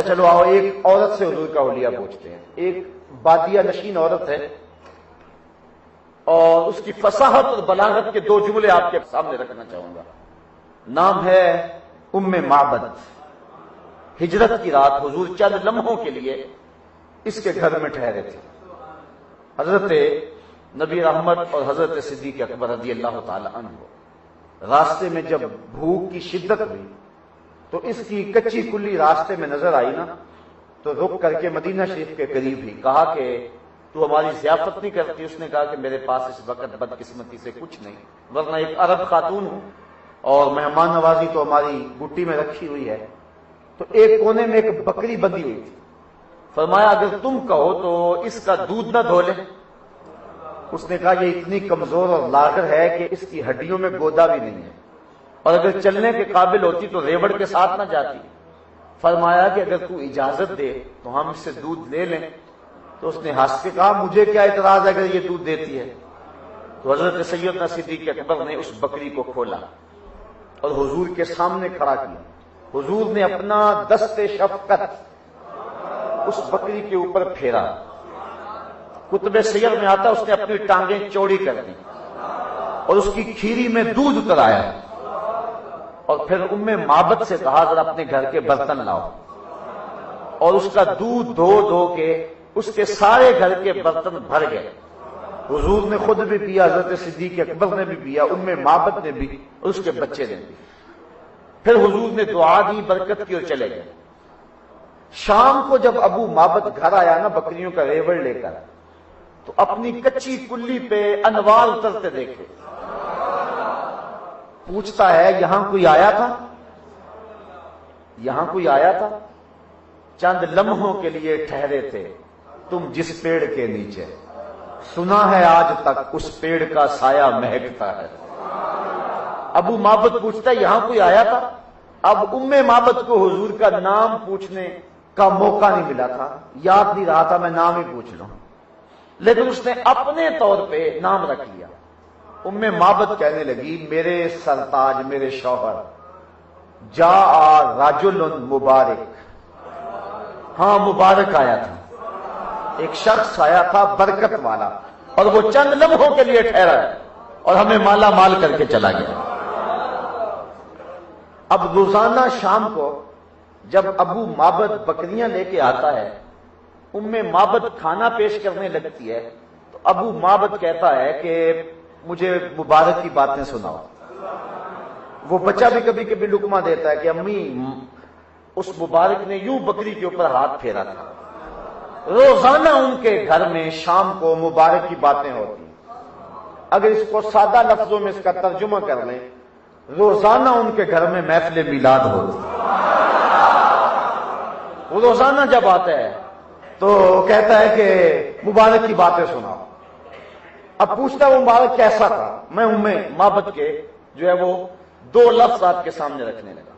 اچھا چلو آؤ ایک عورت سے حضور کا حلیہ پوچھتے ہیں. ایک بادیہ نشین عورت ہے اور اس کی فصاحت اور بلاغت کے دو جملے آپ کے سامنے رکھنا چاہوں گا. نام ہے ام معبد. ہجرت کی رات حضور چند لمحوں کے لیے اس کے گھر میں ٹھہرے تھے. حضرت نبی رحمت اور حضرت صدیق اکبر رضی اللہ تعالی عنہ راستے میں جب بھوک کی شدت ہوئی تو اس کی کچی کلی راستے میں نظر آئی نا, تو رک کر کے مدینہ شریف کے قریب ہی کہا کہ تو ہماری ضیافت نہیں کرتی. اس نے کہا کہ میرے پاس اس وقت بدقسمتی سے کچھ نہیں, ورنہ ایک عرب خاتون ہوں اور مہمان نوازی تو ہماری گٹی میں رکھی ہوئی ہے. تو ایک کونے میں ایک بکری بندھی ہوئی تھی. فرمایا اگر تم کہو تو اس کا دودھ نہ دھو لیں. اس نے کہا یہ اتنی کمزور اور لاغر ہے کہ اس کی ہڈیوں میں گودا بھی نہیں ہے, اور اگر چلنے کے قابل ہوتی تو ریوڑ کے ساتھ نہ جاتی. فرمایا کہ اگر تو اجازت دے تو ہم اس سے دودھ لے لیں. تو اس نے ہنس کے کہا مجھے کیا اعتراض ہے اگر یہ دودھ دیتی ہے. تو حضرت سیدنا صدیق اکبر نے اس بکری کو کھولا اور حضور کے سامنے کھڑا کیا. حضور نے اپنا دست شفقت اس بکری کے اوپر پھیرا. کتب سیر میں آتا اس نے اپنی ٹانگیں چوڑی کر دی اور اس کی کھیری میں دودھ اترایا اور پھر ام معبد سے کہا ذرا اپنے گھر کے برتن لاؤ, اور اس کا دودھ دھو دھو کے اس کے سارے گھر کے برتن بھر گئے. حضور نے خود بھی پیا, حضرت صدیق اکبر نے بھی پیا, ام معبد نے بھی, اور اس کے بچے نے بھی. پھر حضور نے دعا دی, برکت کی اور چلے گئے. شام کو جب ابو معبد گھر آیا نا بکریوں کا ریوڑ لے کر, تو اپنی کچی کلی پہ انوار اترتے دیکھے. پوچھتا ہے یہاں کوئی آیا تھا؟ یہاں کوئی آیا تھا؟ چند لمحوں کے لیے ٹھہرے تھے تم جس پیڑ کے نیچے, سنا ہے آج تک اس پیڑ کا سایہ مہکتا ہے. ابو معبد پوچھتا ہے یہاں کوئی آیا تھا؟ اب ام معبد کو حضور کا نام پوچھنے کا موقع نہیں ملا تھا, یاد نہیں رہا تھا میں نام ہی پوچھ لوں, لیکن اس نے اپنے طور پہ نام رکھ لیا. ام معبد کہنے لگی میرے سرتاج میرے شوہر, جاء رجل مبارک, ہاں مبارک آیا تھا, ایک شخص آیا تھا برکت والا, اور وہ چند لمحوں کے لیے ٹھہرا ہے اور ہمیں مالا مال کر کے چلا گیا. اب روزانہ شام کو جب ابو معبد بکریاں لے کے آتا ہے, ام معبد کھانا پیش کرنے لگتی ہے, تو ابو معبد کہتا ہے کہ مجھے مبارک کی باتیں سناؤ. وہ بچہ بھی کبھی کبھی لقمہ دیتا ہے کہ امی اس مبارک نے یوں بکری کے اوپر ہاتھ پھیرا تھا. روزانہ ان کے گھر میں شام کو مبارک کی باتیں ہوتی. اگر اس کو سادہ لفظوں میں اس کا ترجمہ کر لیں, روزانہ ان کے گھر میں محفل میلاد ہوتی. وہ روزانہ جب آتا ہے تو کہتا ہے کہ مبارک کی باتیں سناؤ. اب پوچھتا ہے وہ مبارک کیسا تھا؟ میں ام معبد کے جو ہے وہ دو لفظ آپ کے سامنے رکھنے لگا.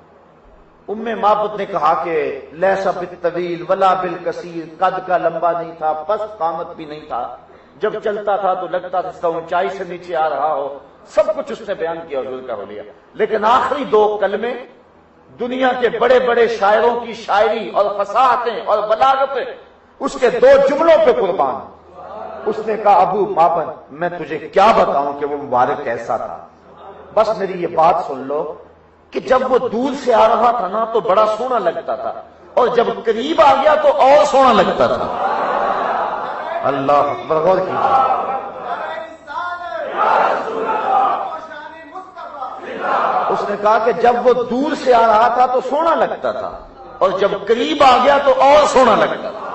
ام معبد نے کہا کہ لیسا بالطویل ولا بالکثیر, قد کا لمبا نہیں تھا, پست قامت بھی نہیں تھا, جب چلتا تھا تو لگتا تھا اونچائی سے نیچے آ رہا ہو. سب کچھ اس نے بیان کیا حضور کا حلیہ, لیکن آخری دو کلمے دنیا کے بڑے بڑے شاعروں کی شاعری اور فصاحتیں اور بلاغتیں اس کے دو جملوں پہ قربان. اس نے کہا ابو معبد میں تجھے کیا بتاؤں کہ وہ مبارک کیسا تھا, بس میری یہ بات سن لو کہ جب وہ دور سے آ رہا تھا نا تو بڑا سونا لگتا تھا, اور جب قریب آ گیا تو اور سونا لگتا تھا. اللہ اکبر, غور کیجیے. اس نے کہا کہ جب وہ دور سے آ رہا تھا تو سونا لگتا تھا, اور جب قریب آ گیا تو اور سونا لگتا تھا.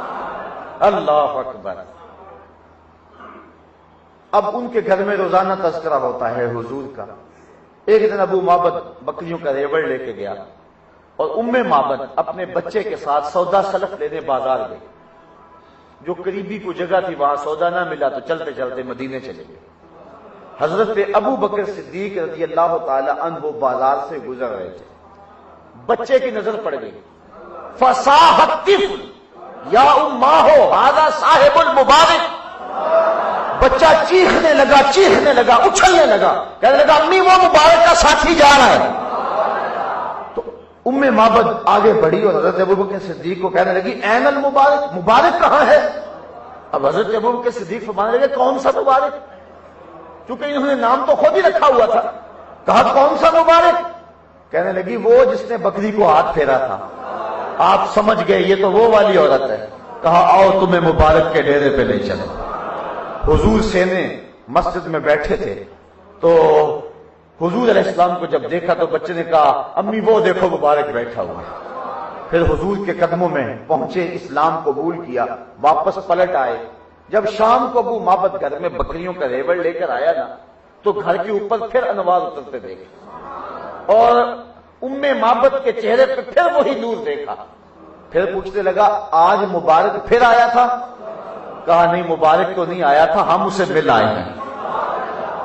اللہ اکبر. اب ان کے گھر میں روزانہ تذکرہ ہوتا ہے حضور کا. ایک دن ابو معبد بکریوں کا ریوڑ لے کے گیا, اور ام معبد اپنے بچے کے ساتھ سودا سلف لینے بازار گئے. جو قریبی کو جگہ تھی وہاں سودا نہ ملا تو چلتے چلتے مدینے چلے گئے. حضرت ابو بکر صدیق رضی اللہ تعالی عنہ بازار سے گزر رہے تھے. بچے کی نظر پڑ گئی. فصاح الطفل یا اماہ ھذا صاحب المبارک. بچہ چیخنے لگا, اچھلنے لگا, کہنے لگا امی وہ مبارک کا ساتھی جا رہا ہے. تو ام معبد آگے بڑھی اور حضرت ابوبکر صدیق کو کہنے لگی این المبارک، مبارک کہاں ہے؟ اب حضرت ابوبکر صدیق فرمانے لگے کون سا مبارک؟ کیونکہ انہوں نے نام تو خود ہی رکھا ہوا تھا. کہا کون سا مبارک؟ کہنے لگی وہ جس نے بکری کو ہاتھ پھیرا تھا. آپ سمجھ گئے یہ تو وہ والی عورت ہے. کہا آؤ تمہیں مبارک کے ڈیرے پہ لے چلو. حضور سینے مسجد میں بیٹھے تھے تو حضور علیہ السلام کو جب دیکھا تو بچے نے کہا امی وہ دیکھو مبارک بیٹھا ہوا ہے. پھر حضور کے قدموں میں پہنچے، اسلام قبول کیا، واپس پلٹ آئے. جب شام کو ابو معبد گھر میں بکریوں کا ریوڑ لے کر آیا نا تو گھر کے اوپر پھر انوار اترتے دیکھے اور ام معبد کے چہرے پہ پھر وہی نور دیکھا. پھر پوچھنے لگا آج مبارک پھر آیا تھا؟ کہا نہیں مبارک تو نہیں آیا تھا، ہم اسے مل آئے ہیں.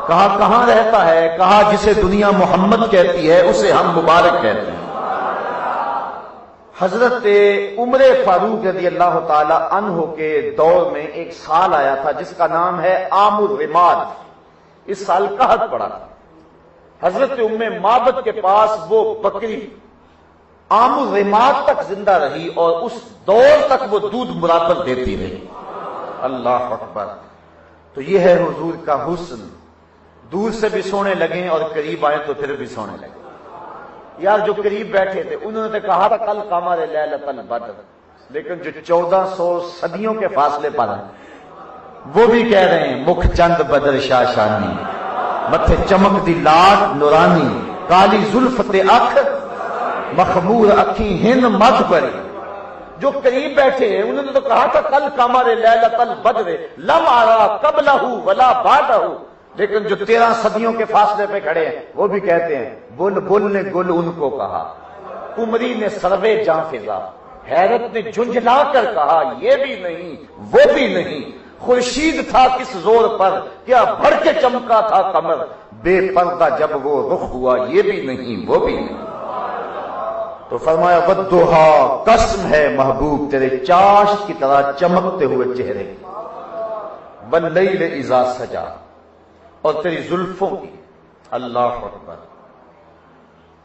کہا کہاں رہتا ہے؟ کہا جسے دنیا محمد کہتی ہے اسے ہم مبارک کہتے ہیں. حضرت عمر فاروق رضی اللہ تعالی عنہ کے دور میں ایک سال آیا تھا جس کا نام ہے عام الرماد. اس سال قحط پڑا تھا. حضرت ام معبد کے پاس وہ بکری عام الرماد تک زندہ رہی اور اس دور تک وہ دودھ برابر دیتی رہی. اللہ اکبر. تو یہ ہے حضور کا حسن. دور سے بھی سونے لگے اور قریب آئے تو پھر بھی سونے لگے. یار جو قریب بیٹھے تھے انہوں نے کہا تھا کل قمر لیلۃ البدر، لیکن جو 1400 صدیوں کے فاصلے پر ہیں وہ بھی کہہ رہے ہیں مکھ چند بدر شاشانی، متھے چمک دی لاٹ نورانی، کالی زلف تے اکھ مخمور اکھی ہن مدھ بری. جو قریب بیٹھے ہیں انہوں نے تو کہا تھا کل قمر لیلۃ البدر لم ارى قبلہ ولا بعدہ، لیکن جو 13 صدیوں کے فاصلے پہ کھڑے ہیں وہ بھی کہتے ہیں بل بل نے گل ان کو کہا، کمری نے سروے جاں فضا، حیرت نے جھنجھلا کر کہا یہ بھی نہیں وہ بھی نہیں، خورشید تھا کس زور پر کیا بھر کے چمکا تھا قمر، بے پردہ جب وہ رخ ہوا یہ بھی نہیں وہ بھی نہیں. تو فرمایا والضحا، قسم ہے محبوب تیرے چاشت کی طرح چمکتے ہوئے چہرے کی، واللیل اذا سجا، اور تیری زلفوں کی. اللہ اکبر.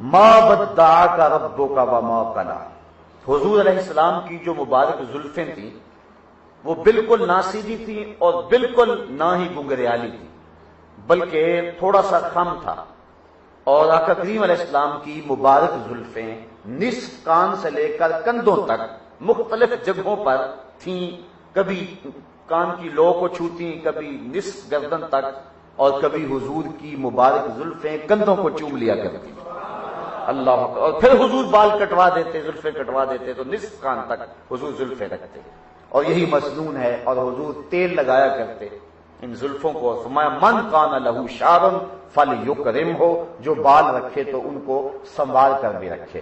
ما ودعک ربک وما قلی. حضور علیہ السلام کی جو مبارک زلفیں تھیں وہ بالکل نہ سیدھی تھیں اور بالکل نہ ہی گنگریالی تھی، بلکہ تھوڑا سا خم تھا. اور آقا کریم علیہ السلام کی مبارک زلفیں نصف کان سے لے کر کندھوں تک مختلف جگہوں پر تھیں. کبھی کان کی لو کو چھوتی، کبھی نصف گردن تک، اور کبھی حضور کی مبارک زلفیں کندھوں کو چوم لیا کرتی. اللہ. اور پھر حضور بال کٹوا دیتے، زلفیں کٹوا دیتے تو نصف کان تک حضور زلفیں رکھتے، اور یہی مسنون ہے. اور حضور تیل لگایا کرتے ان زلفوں کو. فرمایا من کان لہ شعر فلیکرمہ، جو بال رکھے تو ان کو سنوار کر بھی رکھے.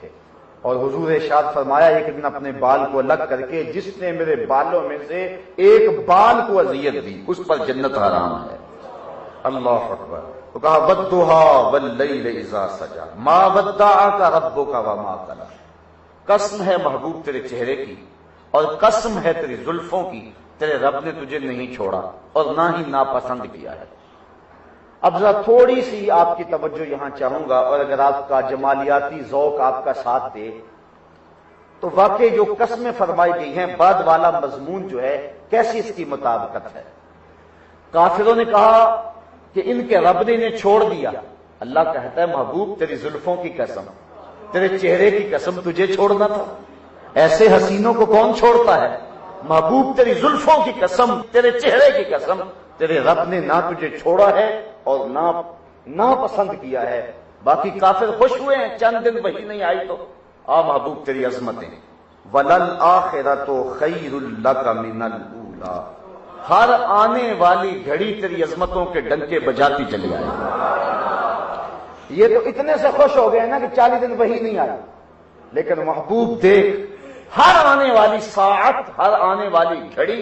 اور حضور ارشاد فرمایا ایک دن اپنے بال کو الگ کر کے جس نے میرے بالوں میں سے ایک بال کو اذیت دی اس پر جنت حرام ہے. اللہ اکبر. تو کہا والضحا واللیل اذا سجا ما ودعک ربک وما قلی. قسم ہے محبوب تیرے چہرے کی اور قسم ہے تیری زلفوں کی، تیرے رب نے تجھے نہیں چھوڑا اور نہ ہی ناپسند کیا ہے. اب ذرا تھوڑی سی آپ کی توجہ یہاں چاہوں گا، اور اگر آپ کا جمالیاتی ذوق آپ کا ساتھ دے تو واقعی جو قسمیں فرمائی گئی ہیں بعد والا مضمون جو ہے کیسی اس کی مطابقت ہے. کافروں نے کہا کہ ان کے رب نے انہیں چھوڑ دیا. اللہ کہتا ہے محبوب تیری زلفوں کی قسم، تیرے چہرے کی قسم، تجھے چھوڑنا تھا؟ ایسے حسینوں کو کون چھوڑتا ہے؟ محبوب تیری زلفوں کی قسم، تیرے چہرے کی قسم، تیرے رب نے نہ تجھے چھوڑا ہے اور نہ پسند کیا ہے. باقی کافر خوش ہوئے ہیں چند دن وہی نہیں آئی تو آ محبوب تیری عظمتیں. وَلَلْآخِرَةُ خَيْرٌ لَكَ مِنَ الْأُولَىٰ، ہر آنے والی گھڑی تیری عظمتوں کے ڈنکے بجاتی چلی آئے. یہ تو اتنے سے خوش ہو گئے نا کہ 40 دن وہی نہیں آئی، لیکن محبوب دیکھ ہر آنے والی ساعت، ہر آنے والی گھڑی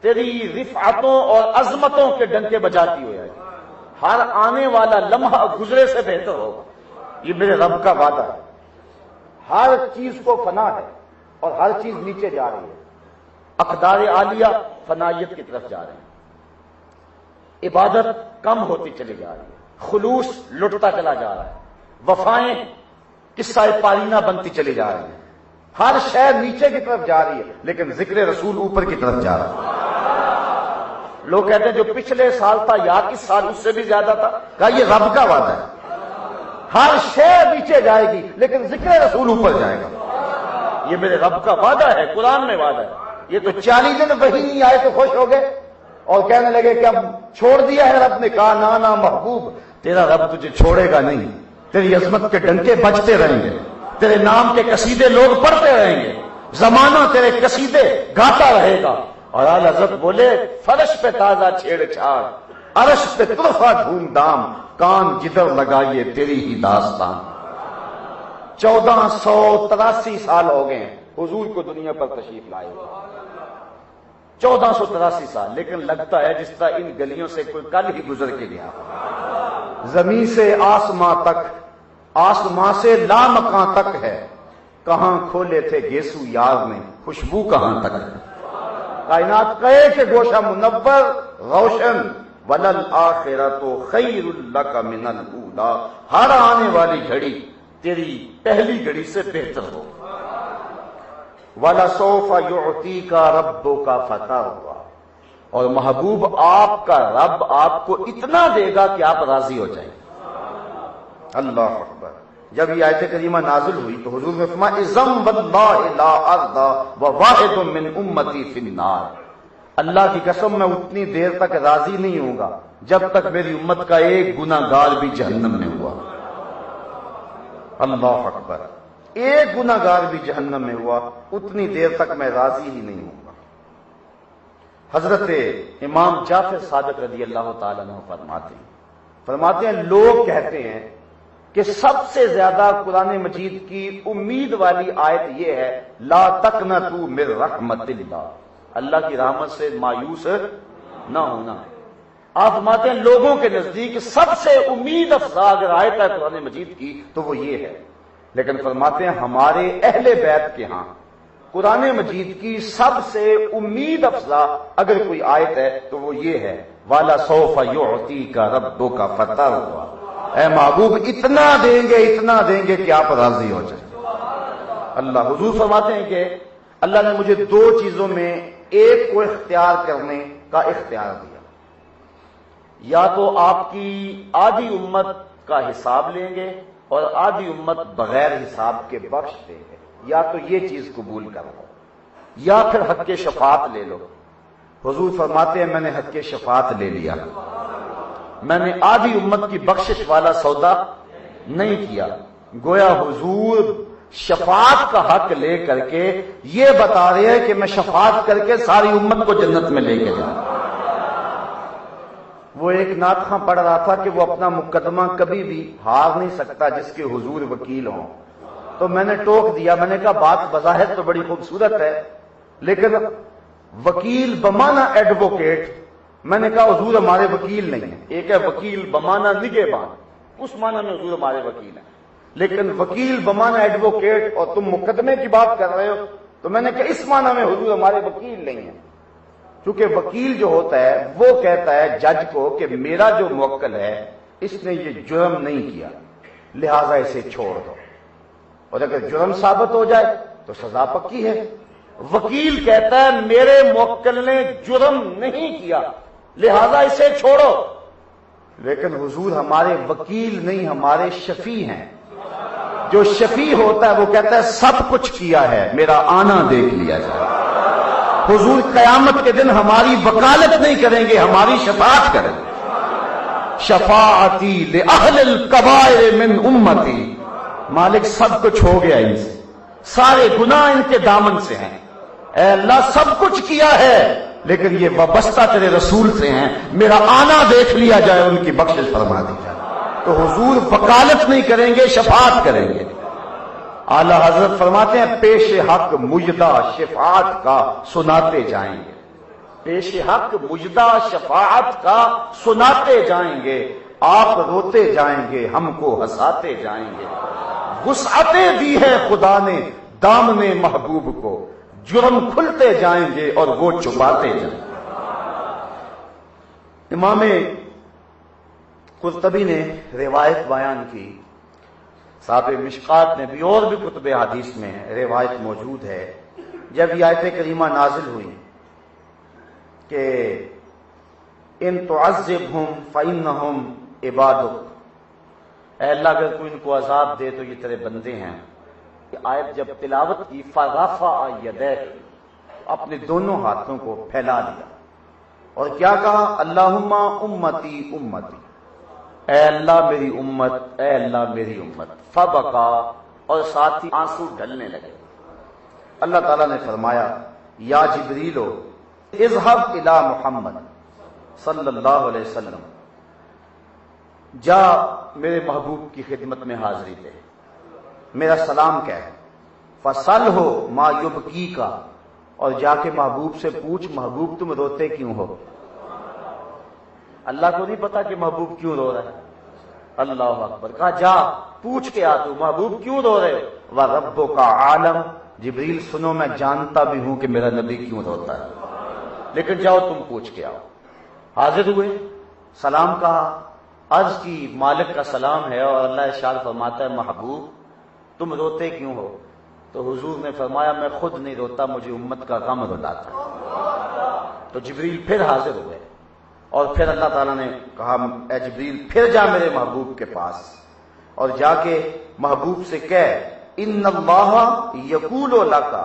تیری رفعتوں اور عظمتوں کے ڈنکے بجاتی ہو جائے. ہر آنے والا لمحہ گزرے سے بہتر ہوگا. یہ میرے رب کا وعدہ ہے. ہر چیز کو فنا ہے اور ہر چیز نیچے جا رہی ہے. اقدار عالیہ فنائیت کی طرف جا رہے ہیں، عبادت کم ہوتی چلی جا رہی ہے، خلوص لٹتا چلا جا رہا ہے، وفائیں قصہ پارینہ بنتی چلی جا رہی ہے، ہر شے نیچے کی طرف جا رہی ہے، لیکن ذکر رسول اوپر کی طرف جا رہا ہے۔ لوگ کہتے ہیں جو پچھلے سال تھا یا اس سال اس سے بھی زیادہ تھا، کہا یہ رب کا وعدہ ہے، ہر شے نیچے جائے گی لیکن ذکر رسول اوپر جائے گا، یہ میرے رب کا وعدہ ہے، قرآن میں وعدہ ہے۔ یہ تو 40 دن وہی نہیں آئے تو خوش ہو گئے اور کہنے لگے کہ اب چھوڑ دیا ہے رب نے، کہا نا نا محبوب، تیرا رب تجھے چھوڑے گا نہیں، تیری عظمت کے ڈنکے بجتے رہیں گے، تیرے نام کے قصیدے لوگ پڑھتے رہیں گے، زمانہ تیرے قصیدے گاتا رہے گا۔ اور اعلی حضرت بولے فرش پہ تازہ چھیڑ چھاڑ، عرش پہ طرفہ دھوم دھام، کان جدھر لگائیے تیری ہی داستان۔ 1483 سال ہو گئے ہیں حضور کو دنیا پر تشریف لائے ہوئے، 1483 سال، لیکن لگتا ہے جس طرح ان گلیوں سے کوئی کل ہی گزر کے گیا۔ زمین سے آسماں تک، آسماں سے لامکاں تک ہے، کہاں کھولے تھے گیسو یار نے، خوشبو کہاں تک ہے۔ کائنات کہے کہ گوشہ منور روشن، وللآخرۃ خیر لک من الاولی، ہر آنے والی گھڑی تیری پہلی گھڑی سے بہتر ہو۔ وَلَسَوْفَ يُعْطِيكَ رَبُّكَ فَتَرْضَىٰ، اور محبوب آپ کا رب آپ کو اتنا دے گا کہ آپ راضی ہو جائیں۔ اللہ اکبر۔ جب یہ آیت کریمہ نازل ہوئی تو حضور نے فرمایا اذن واللہ لا ارضى وواحد من امتی فی النار، اللہ کی قسم میں اتنی دیر تک راضی نہیں ہوں گا جب تک میری امت کا ایک گناہ گار بھی جہنم میں ہوا۔ اللہ اکبر، ایک گناہ گار بھی جہنم میں ہوا اتنی دیر تک میں راضی ہی نہیں ہوں گا۔ حضرت امام جعفر صادق رضی اللہ تعالیٰ عنہ فرماتے ہیں لوگ کہتے ہیں کہ سب سے زیادہ قرآن مجید کی امید والی آیت یہ ہے لا تقنطوا من رحمت اللہ، اللہ کی رحمت سے مایوس نہ ہونا۔ آپ فرماتے ہیں لوگوں کے نزدیک سب سے امید افزا اگر آیت ہے قرآن مجید کی تو وہ یہ ہے، لیکن فرماتے ہیں ہمارے اہل بیت کے ہاں قرآن مجید کی سب سے امید افزا اگر کوئی آیت ہے تو وہ یہ ہے وَلَسَوْفَ يُعْطِيكَ رَبُّكَ فَتَرْضَىٰ، اے محبوب اتنا دیں گے کہ آپ راضی ہو جائیں۔ اللہ حضور فرماتے ہیں کہ اللہ نے مجھے دو چیزوں میں ایک کو اختیار کرنے کا اختیار دیا، یا تو آپ کی آدھی امت کا حساب لیں گے اور آدھی امت بغیر حساب کے بخش دیں گے، یا تو یہ چیز قبول کر لو یا پھر حق کے شفاعت لے لو۔ حضور فرماتے ہیں میں نے حق کے شفاعت لے لیا، میں نے آدھی امت کی بخشش والا سودا نہیں کیا۔ گویا حضور شفاعت کا حق لے کر کے یہ بتا رہے ہیں کہ میں شفاعت کر کے ساری امت کو جنت میں لے کے جاؤں۔ وہ ایک نعت خواں پڑھ رہا تھا کہ وہ اپنا مقدمہ کبھی بھی ہار نہیں سکتا جس کے حضور وکیل ہوں، تو میں نے ٹوک دیا، میں نے کہا بات بظاہر تو بڑی خوبصورت ہے لیکن وکیل بمانا ایڈوکیٹ، میں نے کہا حضور ہمارے وکیل نہیں ہیں، ایک ہے وکیل بمانا نگہبان، اس معنی میں حضور ہمارے وکیل ہیں، لیکن وکیل بمانا ایڈوکیٹ اور تم مقدمے کی بات کر رہے ہو تو میں نے کہا اس معنی میں حضور ہمارے وکیل نہیں ہیں، کیونکہ وکیل جو ہوتا ہے وہ کہتا ہے جج کو کہ میرا جو موکل ہے اس نے یہ جرم نہیں کیا لہذا اسے چھوڑ دو، اور اگر جرم ثابت ہو جائے تو سزا پکی ہے۔ وکیل کہتا ہے میرے موکل نے جرم نہیں کیا لہذا اسے چھوڑو، لیکن حضور ہمارے وکیل نہیں ہمارے شفیع ہیں۔ جو شفیع ہوتا ہے وہ کہتا ہے سب کچھ کیا ہے میرا آنا دیکھ لیا جائے۔ حضور قیامت کے دن ہماری وکالت نہیں کریں گے، ہماری شفاعت کریں گے۔ شفاعتی لأہل الکبائر من امتی، مالک سب کچھ ہو گیا ان سے، سارے گناہ ان کے دامن سے ہیں، اے اللہ سب کچھ کیا ہے لیکن یہ وابستہ تیرے رسول سے ہیں، میرا آنا دیکھ لیا جائے، ان کی بخشش فرما دی جائے۔ تو حضور وکالت نہیں کریں گے، شفاعت کریں گے۔ اعلی حضرت فرماتے ہیں پیش حق مجدہ شفاعت کا سناتے جائیں گے، پیش حق مجدہ شفاعت کا سناتے جائیں گے، آپ روتے جائیں گے ہم کو ہنساتے جائیں گے۔ وسعتیں دی ہے خدا نے دامن محبوب کو، جرم کھلتے جائیں گے اور وہ چھپاتے جائیں گے۔ امام قرطبی نے روایت بیان کی صاحب مشکات میں بھی اور بھی کتب حدیث میں روایت موجود ہے، جب یہ آیت کریمہ نازل ہوئی کہ ان تعذبہم فإنہم عبادک، اے اللہ اگر کوئی ان کو عذاب دے تو یہ تیرے بندے ہیں، یہ آیت جب تلاوت کی فرفع یدیہ، اپنے دونوں ہاتھوں کو پھیلا دیا اور کیا کہا؟ اللہم امتی امتی، اے اللہ میری امت، اے اللہ میری امت، فبکا، اور ساتھ ہی آنسو ڈھلنے لگے۔ اللہ تعالیٰ نے فرمایا یا جبریلو اذهب الی محمد صلی اللہ علیہ وسلم، جا میرے محبوب کی خدمت میں حاضری دے، میرا سلام کہہ، فصلہ ما یبکیک، اور جا کے محبوب سے پوچھ محبوب تم روتے کیوں ہو؟ اللہ کو نہیں پتا کہ محبوب کیوں رو رہا ہے؟ اللہ اکبر، کہا جا پوچھ کے آ تو محبوب کیوں رو رہے ہو؟ وَرَبُّكَ عَالَمْ، جبریل سنو میں جانتا بھی ہوں کہ میرا نبی کیوں روتا ہے، لیکن جاؤ تم پوچھ کے آؤ۔ حاضر ہوئے، سلام کہا، عرض کی مالک کا سلام ہے، اور اللہ ارشاد فرماتا ہے محبوب تم روتے کیوں ہو؟ تو حضور نے فرمایا میں خود نہیں روتا، مجھے امت کا غم رلاتا ہے۔ تو جبریل پھر حاضر ہوئے، اور پھر اللہ تعالیٰ نے کہا اے جبریل پھر جا میرے محبوب کے پاس، اور جا کے محبوب سے کہہ ان اللہ یقول لک،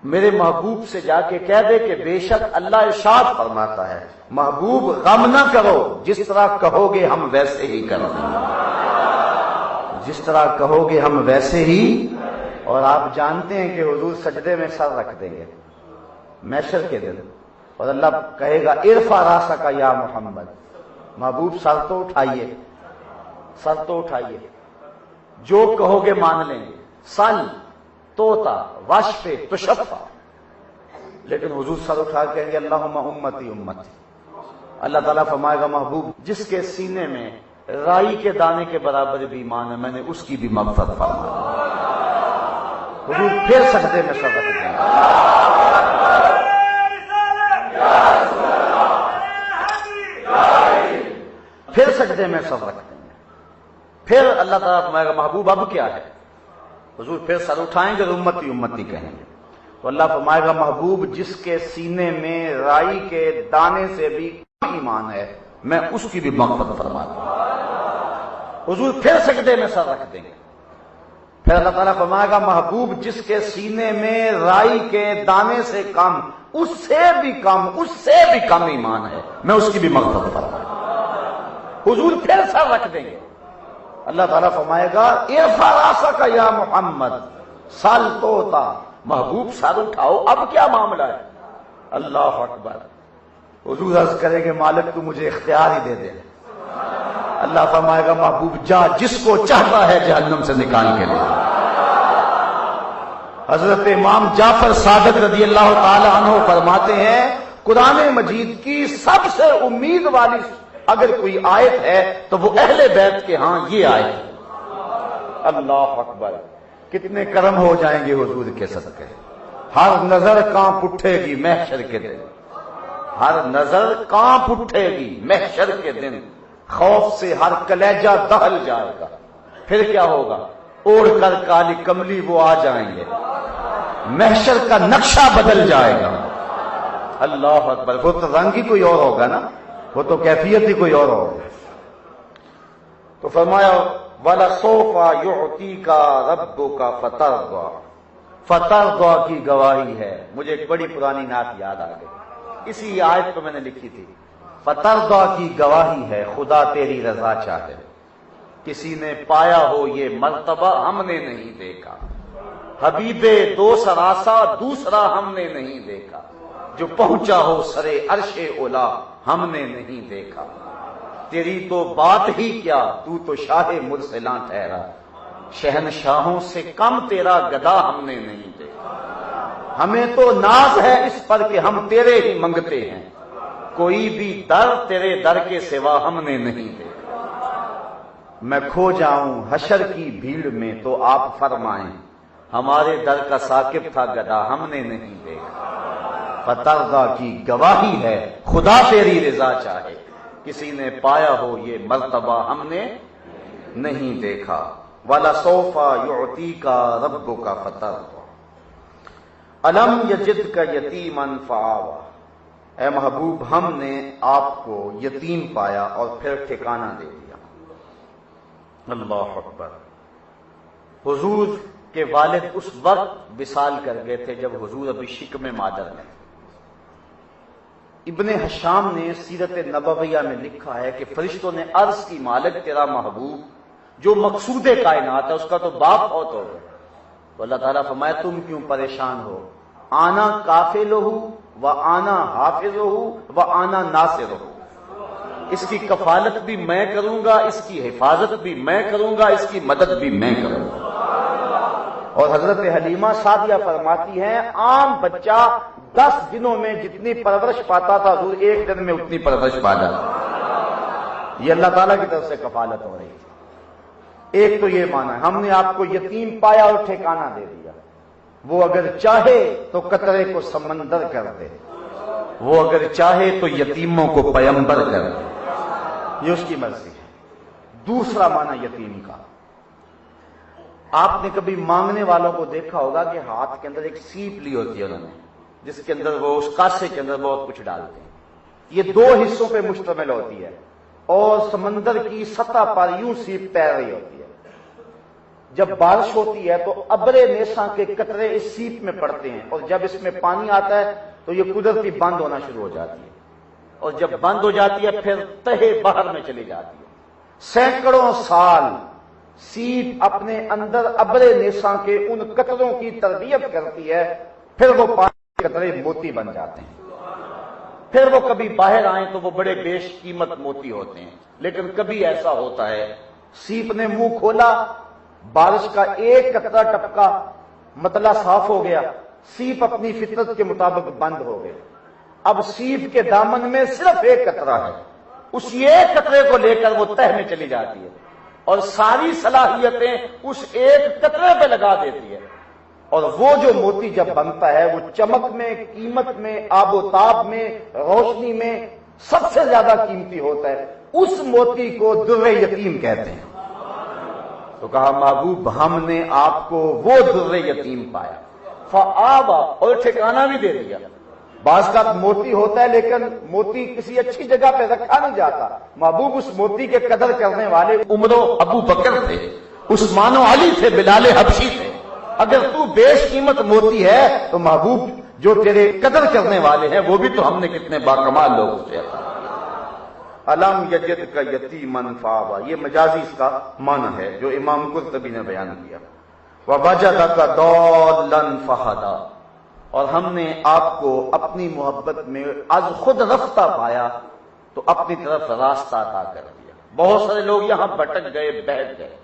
میرے محبوب سے جا کے کہہ دے کہ بے شک اللہ ارشاد فرماتا ہے محبوب غم نہ کرو، جس طرح کہو گے ہم ویسے ہی کر دیں گے، جس طرح کہو گے ہم ویسے ہی۔ اور آپ جانتے ہیں کہ حضور سجدے میں سر رکھ دیں گے محشر کے دن، اور اللہ کہے گا ارفع راسک یا محمد، محبوب سر تو اٹھائیے، سر تو اٹھائیے، جو کہو گے مان لیں گے، سل توتا واشفے تشفع، لیکن حضور سر اٹھا کے کہیں گے اللہم امتی امتی۔ اللہ تعالیٰ فرمائے گا محبوب جس کے سینے میں رائی کے دانے کے برابر بھی ایمان ہے میں نے اس کی بھی مغفرت فرمائی۔ حضور پھر سجدے میں سر رکھ دیں گے، پھر سجدے میں سر رکھ دیں گے، پھر اللہ تعالیٰ فرمائے گا محبوب اب کیا ہے؟ حضور پھر سر اٹھائیں گے امتی امتی کہیں گے، تو اللہ فرمائے گا محبوب جس کے سینے میں رائی کے دانے سے بھی ایمان ہے میں اس کی بھی مغفرت فرما دوں۔ حضور پھر سجدے میں سر رکھ دیں گے، پھر اللہ تعالیٰ فرمائے گا محبوب جس کے سینے میں رائی کے دانے سے کم، اس سے بھی کم، اس سے بھی کم ایمان ہے میں اس کی بھی مغفرت فرما دوں۔ حضور پھر سر رکھ دیں گے، اللہ تعالیٰ فرمائے گا ارفع راسک یا محمد سل توتا، محبوب سر اٹھاؤ اب کیا معاملہ ہے؟ اللہ اکبر۔ حضور عرض کریں گے مالک تو مجھے اختیار ہی دے دے۔ اللہ فرمائے گا محبوب جا جس کو چاہتا ہے جہنم سے نکال کے لے۔ حضرت امام جعفر صادق رضی اللہ تعالی عنہ فرماتے ہیں قرآن مجید کی سب سے امید والی اگر کوئی آیت ہے تو وہ اہل بیت کے ہاں یہ آیت۔ اللہ اکبر، کتنے کرم ہو جائیں گے حضور کے صدقے۔ ہر نظر کانپ اٹھے گی محشر کے دن، ہر نظر کانپ اٹھے گی محشر کے دن، خوف سے ہر کلیجہ دہل جائے گا۔ پھر کیا ہوگا؟ اوڑھ کر کالی کملی وہ آ جائیں گے، محشر کا نقشہ بدل جائے گا۔ اللہ اکبر، وہ تو رنگ ہی کوئی اور ہوگا نا، وہ تو کیفیت ہی کوئی اور ہوگی۔ تو فرمایا وَلَسَوْفَ يُعْطِيكَ رَبُّكَ فَتَرْضَىٰ، فترضیٰ کی گواہی ہے۔ مجھے ایک بڑی پرانی نعت یاد آ گئی، اسی آیت کو میں نے لکھی تھی۔ فترضیٰ کی گواہی ہے خدا تیری رضا چاہے، کسی نے پایا ہو یہ مرتبہ ہم نے نہیں دیکھا، حبیب دو سراسا دوسرا ہم نے نہیں دیکھا، جو پہنچا ہو سرے عرش اولا ہم نے نہیں دیکھا، تیری تو بات ہی کیا تو تو شاہ مرسلاں ٹھہرا، شہنشاہوں سے کم تیرا گدا ہم نے نہیں دیکھا، ہمیں تو ناز ہے اس پر کہ ہم تیرے ہی منگتے ہیں، کوئی بھی در تیرے در کے سوا ہم نے نہیں دیکھا، میں کھو جاؤں حشر کی بھیڑ میں تو آپ فرمائیں، ہمارے در کا ثاقب تھا گدا ہم نے نہیں دیکھا، فترضیٰ کی گواہی ہے خدا تیری رضا چاہے، کسی نے پایا ہو یہ مرتبہ ہم نے نہیں دیکھا۔ وَلَسَوْفَ يُعْطِيكَ رَبُّكَ فَتَرْضَىٰ أَلَمْ يَجِدْكَ يَتِيمًا فَآوَىٰ، اے محبوب ہم نے آپ کو یتیم پایا اور پھر ٹھکانہ دے دیا۔ اللہ اکبر۔ حضور کے والد اس وقت وصال کر گئے تھے جب حضور ابھی شکم مادر میں تھے۔ ابن حشام نے سیرت نبویہ میں لکھا ہے کہ فرشتوں نے عرض کی مالک تیرا محبوب جو مقصود کائنات ہے اس کا تو باپ فوت ہو گیا، تو اللہ تعالیٰ فرمایا تم کیوں پریشان ہو، آنا کافلہ و آنا حافظہ و آنا ناصرہ، اس کی کفالت بھی میں کروں گا، اس کی حفاظت بھی میں کروں گا، اس کی مدد بھی میں کروں گا۔ اور حضرت حلیمہ سعدیہ فرماتی ہیں عام بچہ 10 دنوں میں جتنی پرورش پاتا تھا حضور ایک دن میں اتنی پرورش پا جاتا۔ یہ اللہ تعالیٰ کی طرف سے کفالت ہو رہی ہے۔ ایک تو یہ مانا ہے ہم نے آپ کو یتیم پایا اور ٹھکانہ دے دیا، وہ اگر چاہے تو قطرے کو سمندر کر دے، وہ اگر چاہے تو یتیموں کو پیمبر کر دے، یہ اس کی مرضی ہے۔ دوسرا معنی یتیم کا، آپ نے کبھی مانگنے والوں کو دیکھا ہوگا کہ ہاتھ کے اندر ایک سیپ لی ہوتی ہے انہوں نے، جس کے اندر وہ اس کاسے کے اندر بہت کچھ ڈالتے ہیں، یہ 2 حصوں پہ مشتمل ہوتی ہے اور سمندر کی سطح پر یوں سیپ تیر رہی ہوتی ہے۔ جب بارش ہوتی ہے تو ابر نیساں کے قطرے اس سیپ میں پڑتے ہیں، اور جب اس میں پانی آتا ہے تو یہ قدرتی بند ہونا شروع ہو جاتی ہے، اور جب بند ہو جاتی ہے پھر تہے بحر میں چلی جاتی ہے۔ سینکڑوں سال سیپ اپنے اندر ابر نیساں کے ان قطروں کی تربیت کرتی ہے، پھر وہ پانی کے قطرے موتی بن جاتے ہیں، پھر وہ کبھی باہر آئیں تو وہ بڑے بیش قیمت موتی ہوتے ہیں۔ لیکن کبھی ایسا ہوتا ہے سیپ نے منہ کھولا، بارش کا ایک قطرہ ٹپکا، مطلع صاف ہو گیا، سیپ اپنی فطرت کے مطابق بند ہو گئے، اب سیپ کے دامن میں صرف ایک قطرہ ہے، اس ایک قطرے کو لے کر وہ تہ میں چلی جاتی ہے اور ساری صلاحیتیں اس ایک قطرے پہ لگا دیتی ہے، اور وہ جو موتی جب بنتا ہے وہ چمک میں، قیمت میں، آب و تاب میں، روشنی میں سب سے زیادہ قیمتی ہوتا ہے، اس موتی کو در یتیم کہتے ہیں۔ تو کہا محبوب ہم نے آپ کو وہ در یتیم پایا، فآبا، اور ٹھکانہ بھی دے دیا۔ بعض کا موتی ہوتا ہے لیکن موتی کسی اچھی جگہ پہ رکھا نہیں جاتا، محبوب اس موتی کے قدر کرنے والے عمر و ابو بکر تھے، عثمان و علی تھے، بلال حبشی تھے۔ اگر تو بیش قیمت موتی ہے تو محبوب جو تیرے قدر کرنے والے ہیں وہ بھی تو ہم نے کتنے باکمال لوگ سے علم یجدک یتیما فآویٰ، یہ مجازی اس کا معنی ہے جو امام قرطبی نے بیان کیا۔ ووجدک ضالا فہدیٰ، اور ہم نے آپ کو اپنی محبت میں از خود رفتہ پایا تو اپنی طرف راستہ عطا کر دیا۔ بہت سارے لوگ یہاں بھٹک گئے، بیٹھ گئے،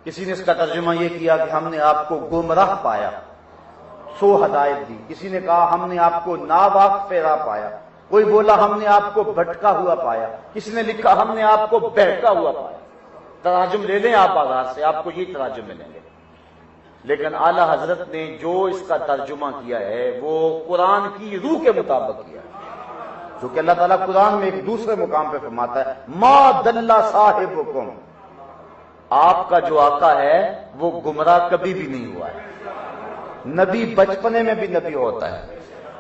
کسی نے اس کا ترجمہ یہ کیا کہ ہم نے آپ کو گمراہ پایا، سو ہدایت دی، کسی نے کہا ہم نے آپ کو ناواقف راہ پایا، کوئی بولا ہم نے آپ کو بھٹکا ہوا پایا، کسی نے لکھا ہم نے آپ کو بہکا ہوا پایا۔ تراجم لے لیں آپ آغاز سے، آپ کو یہ تراجم ملیں گے، لیکن اعلی حضرت نے جو اس کا ترجمہ کیا ہے وہ قرآن کی روح کے مطابق کیا ہے، جو کہ اللہ تعالیٰ قرآن میں ایک دوسرے مقام پہ فرماتا ہے ما دل صاحبکم، آپ کا جو آقا ہے وہ گمراہ کبھی بھی نہیں ہوا ہے۔ نبی بچپنے میں بھی نبی ہوتا ہے،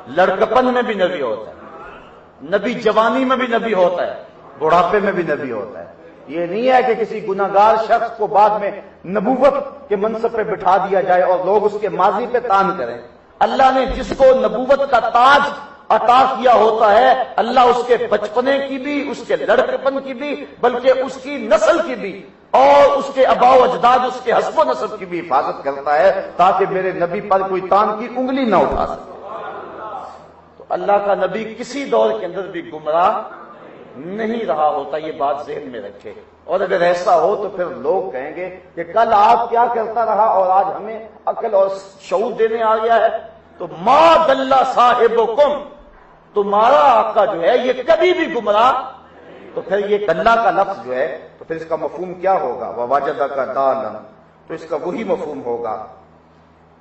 لڑکپن میں بھی نبی ہوتا ہے، نبی جوانی میں بھی نبی ہوتا ہے، بڑھاپے میں بھی نبی ہوتا ہے۔ یہ نہیں ہے کہ کسی گناہگار شخص کو بعد میں نبوت کے منصب پہ بٹھا دیا جائے اور لوگ اس کے ماضی پہ تان کریں۔ اللہ نے جس کو نبوت کا تاج عطا کیا ہوتا ہے اللہ اس کے بچپنے کی بھی، اس کے لڑکپن کی بھی، بلکہ اس کی نسل کی بھی اور اس کے آباء و اجداد، اس کے حسب و نسب کی بھی حفاظت کرتا ہے تاکہ میرے نبی پر کوئی تان کی انگلی نہ اٹھا سکے۔ تو اللہ کا نبی کسی دور کے اندر بھی گمراہ نہیں رہا ہوتا، یہ بات ذہن میں رکھے، اور اگر ایسا ہو تو پھر لوگ کہیں گے کہ کل آپ کیا کرتا رہا اور آج ہمیں عقل اور شعور دینے آ گیا ہے۔ تو ما دل صاحبکم، تمہارا آقا جو ہے یہ کبھی بھی گمراہ، تو پھر یہ دلہ کا لفظ جو ہے تو پھر اس کا مفہوم کیا ہوگا؟ ووجدک ضالا، تو اس کا وہی مفہوم ہوگا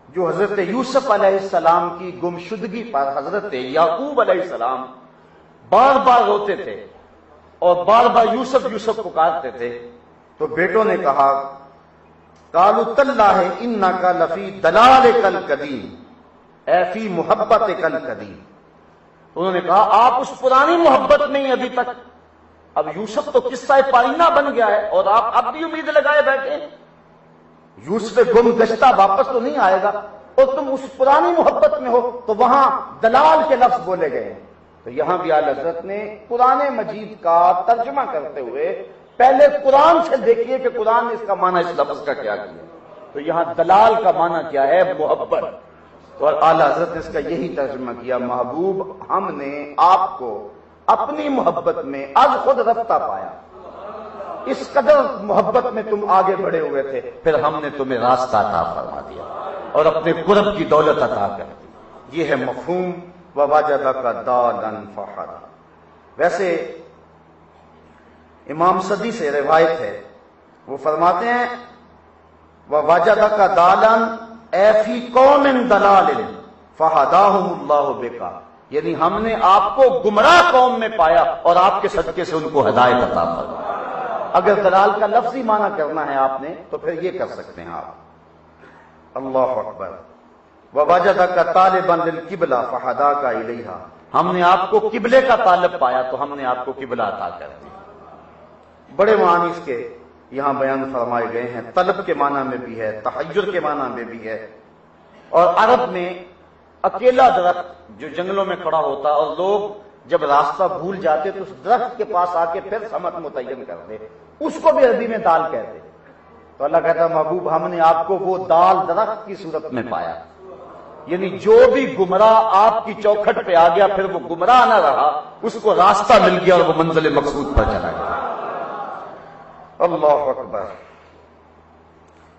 جو حضرت یوسف علیہ السلام کی گمشدگی پر حضرت یعقوب علیہ السلام بار بار روتے تھے اور بار بار یوسف یوسف پکارتے تھے، تو بیٹوں نے کہا قالوا تاللہ انک لفی دلالک القدیم اے فی محبتک القدیم، انہوں نے کہا آپ اس پرانی محبت میں ہی ابھی تک، اب یوسف تو قصہ پائینہ بن گیا ہے اور آپ اب بھی امید لگائے بیٹھے ہیں، یوسف گم گشتہ واپس تو نہیں آئے گا، اور تم اس پرانی محبت میں ہو، تو وہاں دلال کے لفظ بولے گئے ہیں۔ تو یہاں بھی اعلی حضرت نے قرآن مجید کا ترجمہ کرتے ہوئے پہلے قرآن سے دیکھیے کہ قرآن نے اس کا معنی اس لفظ کا کیا کیا، تو یہاں دلال کا معنی کیا ہے؟ محبت، اور اعلی حضرت نے اس کا یہی ترجمہ کیا، محبوب ہم نے آپ کو اپنی محبت میں از خود رفتہ پایا، اس قدر محبت میں تم آگے بڑھے ہوئے تھے، پھر ہم نے تمہیں راستہ عطا فرما دیا اور اپنے قرب کی دولت عطا کر دی۔ یہ ہے مفہوم وَوَجَدَكَ ضَالًّا فَہَدَىٰ۔ ویسے امام صدی سے روایت ہے، وہ فرماتے ہیں وَوَجَدَكَ ضَالًّا اے فی قوم ضلال فَہَدَاهُمُ اللَّهُ بِكَ، یعنی ہم نے آپ کو گمراہ قوم میں پایا اور آپ کے صدقے سے ان کو ہدایت عطا فرمائی۔ اگر دلال کا لفظی معنی کرنا ہے آپ نے تو پھر یہ کر سکتے ہیں آپ۔ اللہ اکبر۔ وَوَجَدَكَ طَالِبًا لِلْقِبْلَةِ فَهَدَاكَ إِلَيْهَا، ہم نے آپ کو قبلے کا طالب پایا تو ہم نے آپ کو قبلہ عطا کر دیا۔ بڑے معنی اس کے یہاں بیان فرمائے گئے ہیں، طلب کے معنی میں بھی ہے، تحیر کے معنی میں بھی ہے، اور عرب میں اکیلا درخت جو جنگلوں میں کھڑا ہوتا اور لوگ جب راستہ بھول جاتے تو اس درخت کے پاس آ کے پھر سمت متعین کر دے، اس کو بھی عربی میں دال کہتے۔ تو اللہ کہتا ہے محبوب ہم نے آپ کو وہ دال درخت کی صورت میں پایا، یعنی جو بھی گمراہ آپ کی چوکھٹ پہ آ گیا پھر وہ گمراہ نہ رہا، اس کو راستہ مل گیا اور وہ منزل مقصود پر چلا گیا۔ اللہ اکبر۔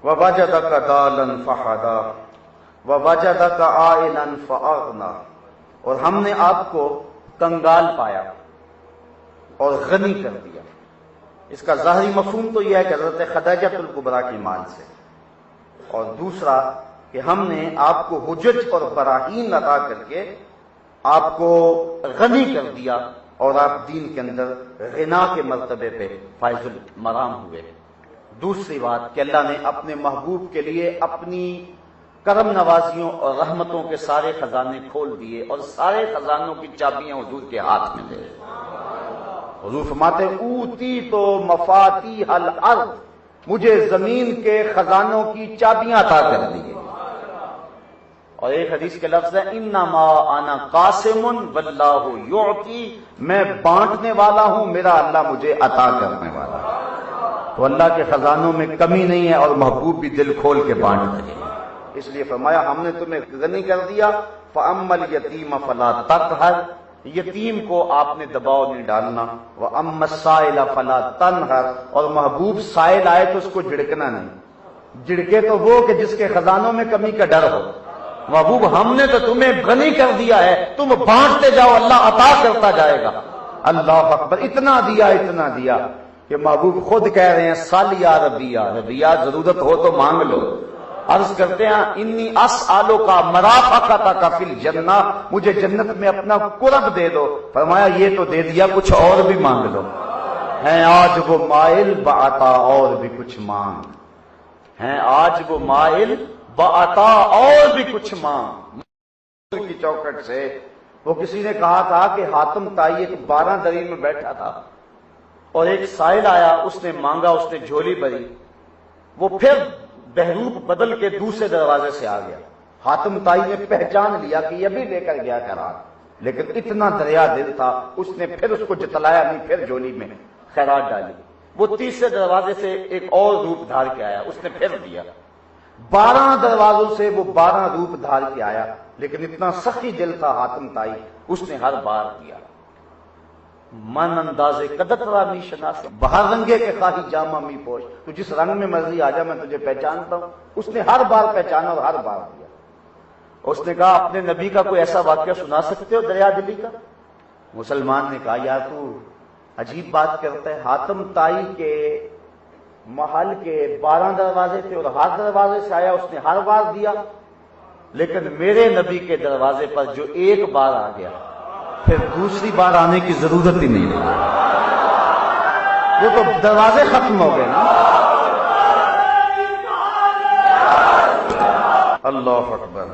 وَوَجَدَكَ ضَالًّا فَهَدَىٰ وَوَجَدَكَ عَائِلًا فَأَغْنَىٰ، اور ہم نے آپ کو کنگال پایا اور غنی کر دیا۔ اس کا ظاہری مفہوم تو یہ ہے کہ حضرت خدیجہ الکبریٰ کی مال سے، اور دوسرا کہ ہم نے آپ کو حجج اور براہین عطا کر کے آپ کو غنی کر دیا اور آپ دین کے اندر غنا کے مرتبے پہ فائز المرام ہوئے۔ دوسری بات کہ اللہ نے اپنے محبوب کے لیے اپنی کرم نوازیوں اور رحمتوں کے سارے خزانے کھول دیے اور سارے خزانوں کی چابیاں حضور کے ہاتھ میں دے۔ حضور فرماتے اوتی تو مفاتیح الارض، مجھے زمین کے خزانوں کی چابیاں عطا کر دی۔ اور ایک حدیث کے لفظ ہے انما انا قاسم واللہ یعطی، میں بانٹنے والا ہوں، میرا اللہ مجھے عطا کرنے والا ہے۔ تو اللہ کے خزانوں میں کمی نہیں ہے اور محبوب بھی دل کھول کے بانٹ رہے ہیں، اس لیے فرمایا ہم نے تمہیں غنی کر دیا۔ فَأَمَّا الْيَتِيمَ فَلَا تَقْهَرْ، یتیم کو آپ نے دباؤ نہیں ڈالنا۔ وَأَمَّا السَّائِلَ فَلَا تَنْهَرْ، اور محبوب سائل آئے تو اس کو جھڑکنا نہیں، جھڑکے تو وہ کہ جس کے خزانوں میں کمی کا ڈر ہو۔ محبوب ہم نے تو تمہیں غنی کر دیا ہے، تم بانٹتے جاؤ، اللہ عطا کرتا جائے گا۔ اللہ اکبر۔ اتنا دیا اتنا دیا کہ محبوب خود کہہ رہے ہیں سل یا ربی، یا ربی، یا ضرورت ہو تو مانگ لو۔ عرض کرتے ہیں انی اسالک مرافقتک فی الجنہ، مجھے جنت میں اپنا قرب دے دو۔ فرمایا یہ تو دے دیا، کچھ اور بھی مانگ لو۔ ہیں آج وہ مائل بعطا، اور بھی کچھ مانگ، ہیں آج وہ مائل بعطا، اور بھی کچھ مانگ۔ کی چوکٹ سے وہ کسی نے کہا تھا کہ حاتم طائی ایک 12 دری میں بیٹھا تھا اور ایک سائل آیا، اس نے مانگا، اس نے جھولی بھری، وہ پھر بہروپ بدل کے دوسرے دروازے سے آ گیا۔ حاتم طائی نے پہچان لیا کہ یہ بھی لے کر گیا قرار، لیکن اتنا دریا دل تھا اس نے پھر اس کو جتلایا نہیں، پھر جھولی میں خیرات ڈالی۔ وہ تیسرے دروازے سے ایک اور روپ دھار کے آیا، اس نے پھر دیا۔ 12 دروازوں سے وہ 12 روپ دھار کے آیا، لیکن اتنا سخی دل تھا حاتم طائی، اس نے ہر بار دیا۔ من اندازے قدت را می شناس، بہر رنگے کے خواہی جامہ می پوش، تو جس رنگ میں مرضی آ جا میں تجھے پہچانتا ہوں۔ اس نے ہر بار پہچانا اور ہر بار دیا۔ اس نے کہا اپنے نبی کا کوئی ایسا واقعہ سنا سکتے ہو دریا دلی کا؟ مسلمان نے کہا یار تو عجیب بات کرتا ہے، حاتم طائی کے محل کے 12 دروازے تھے اور ہر دروازے سے آیا، اس نے ہر بار دیا، لیکن میرے نبی کے دروازے پر جو ایک بار آ گیا پھر دوسری بار آنے کی ضرورت ہی نہیں رہی، وہ تو دروازے ختم ہو گئے نا۔ اللہ اکبر.